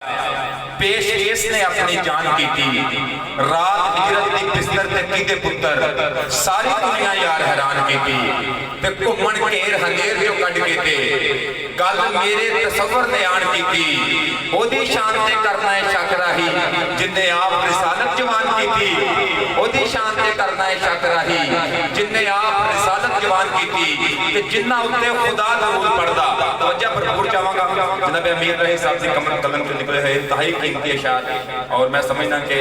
पेश केस ने अपनी जान की थी रात हिजरत दी बिस्तर ते कीदे पुत्र सारी दुनिया यार हैरान की थी ते घुमन घेर हनेर जो कट के ते गल मेरे तसव्वुर ने आन की थी ओदी शान ते करना है शक राही जिन्ने आप रिसालत जवान की थी ओदी शान ते करना है शक राही जिन्ने आप रिसालत जवान की थी ते जिन्ना उत्ते खुदा दरूद पढ़दा तवज्जो भरपूर चाहांगा जनाब अमीर रही साहब दी कलम के निकले है इंतहाई कीमती इशार और मैं समझना कि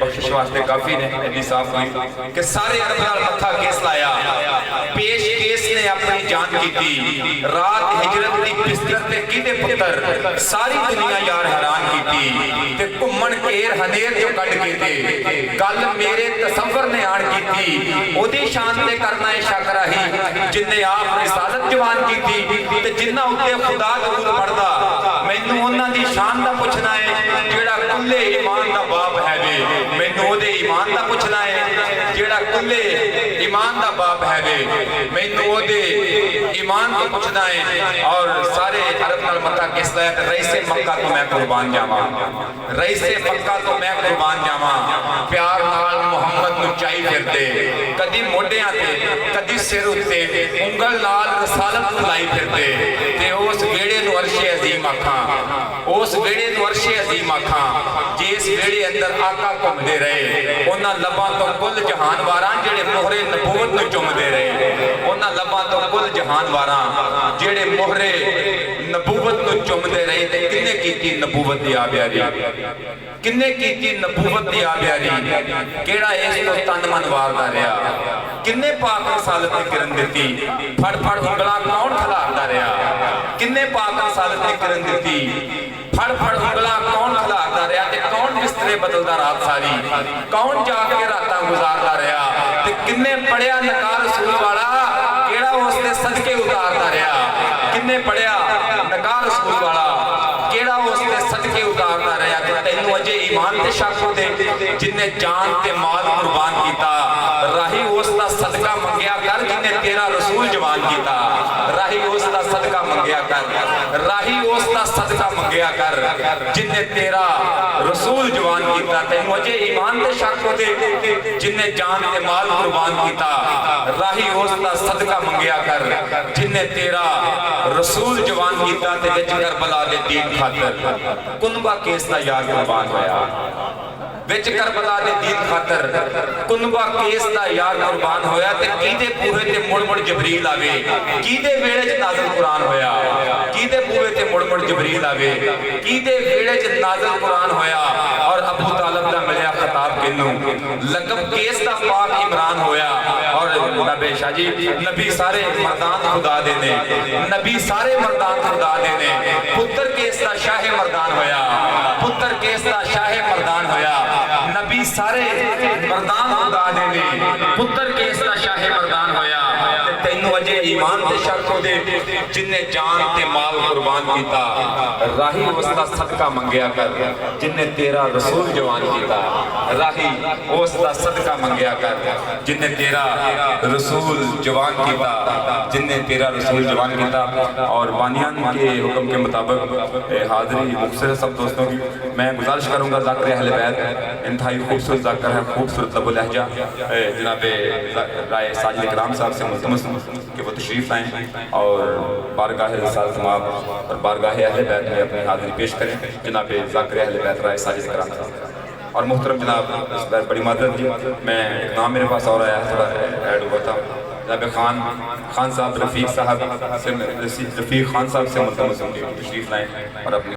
बख्शिश वास्ते काफी ने इतनी साफ हुई कि सारे अरब नाल मत्था केस लाया पेश केस ने अपनी जान की थी रात हिजरत दी बिस्तर ते कीदे पुत्र सारी दुनिया यार हैरान की थी ते घुमन घेर हनेर जो कट के ते गल मेरे तसव्वुर ने आन की थी ओदी शान ते करना है शक राही जिन्ने आप रिसालत जवान की थी ते जिन्ना उत्ते खुदा दरूद पढ़दा मैनू उन्हां दी शान दा पुछना है जेड़ा कुल्ले ईमान दा बाप है वे मैनू ओदे ईमान दा पुछना है जेड़ा कुल्ले ईमान दा बाप है वे मैनू ओदे ईमान तो पुछना है और सारे अरब नाल मत्था किस लाया रईसे मक्का तो मैं कुर्बान जावां रईसे मक्का तो मैं कुर्बान जावां प्यार नाल मुहम्मद नू चाई फिरदे कदी मोढियां ते कदी सिर उत्ते उंगल नाल रसालत लाई फिरदे ते उस वेड़े नू अर्शे अजीम आखां उस वेड़े नू अर्शे अजीम आखां जिस वेड़े अंदर आका घूमदे रहे उन्हां लबां तो कुल जहान वारां जेड़े मोहरे नबूवत नू चुमदे रहे उन्हां लबां तो कुल जहान वारां जेड़े मोहरे नबूवत नू चुमदे रहे ते किन्ने कीती नबूवत दी आबियारी किन्ने कीती नबूवत दी आबियारी केड़ा इस तो तन मन वारदा रहा किन्ने पाक रसालत दी किरण दित्ती फड़ फड़ उंगलां कौन खिलारदा रहा किन्ने पाक रसालत दी किरण दित्ती फड़ फड़ उंगलां कौन खिलारदा रहा ते कौन बिस्तरे बदलदा रात सारी कौन जाके रातां गुजारदा रहा ते किन्ने पढ़िया नकार रसूल वाला केड़ा उसदे सदके उतारदा रहा किन्ने पढ़िया नकार रसूल वाला केड़ा उसदे सदके उतारदा रहा ते तैनू अजे ईमान ते शक होंदे जिन्ने जान ते माल कुर्बान कीता राही उसदा सदका मंगया कर जिन्ने तेरा रसूल जवान कीता राही उसदा सदका मंगया कर राही उसदा सदका मंगया कर जिन्ने तेरा रसूल जवान कीता तैनू अजे ईमान ते शक होंदे जिन्ने जान ते माल कुर्बान कीता राही उसदा सदका मंगया कर जिन्ने तेरा रसूल जवान कीता ते विच करबला दे दीन खातर कुनबा केस दा यार कुर्बान होया विच करबला दे दीन खातर कुनबा केस दा यार कुर्बान होया ते कीदे बूहे ते मुड़ मुड़ जबरील आवे कीदे वेड़े च नाज़िल कुरान होया कीदे बूहे ते मुड़ मुड़ जबरील आवे कीदे वेड़े च नाज़िल कुरान होया और अबू तालिब दा मिलिया खिताब किन्नू लकब केस दा पाक इमरान होया और नबी शाह जी नबी सारे मर्दान खुदा दे ने नबी सारे मर्दान खुदा दे ने पुत्र केस दा शाह मर्दान होया पुत्र केस दा शाह मर्दान होया नबी सारे मर्दान खुदा दे ने पुत्र केस दा शाह मर्दान होया तैनू अजे ईमान ते शक होंदे जिन्ने जान ते माल कुर्बान कीता राही उसदा सदका मंगया कर जिन्ने तेरा रसूल जवान कीता राही उसदा सदका मंगया कर जिन्ने तेरा रसूल जवान कीता जिन्ने तेरा रसूल जवान कीता और बानियान के हुक्म के मुताबिक हाजिरी मुख्तसर सब दोस्तों की मैं गुजारिश करूँगा ज़ाकिर अहले बैत इंतहाई खूबसूरत ज़ाकिर है खूबसूरत लबो लहजा जनाब राय साजिद इकराम साहब से मुल्तमस कि वो तशरीफ़ लाएँ और बारगाह रिसालत माब और बारगाह अहले बैत में अपनी हाजिरी पेश करें जनाब ज़ाकिर अहले बैत राय साजिद इकराम साहब और मुहतरम जनाब इस बार बड़ी मादत जी मैं एक नाम मेरे पास और आया है थोड़ा ऐड हुआ था जनाब खान साहब रफ़ीक साहब से रफ़ीक खान साहब से मुल्तमस तशरीफ़ लाएँ और अपनी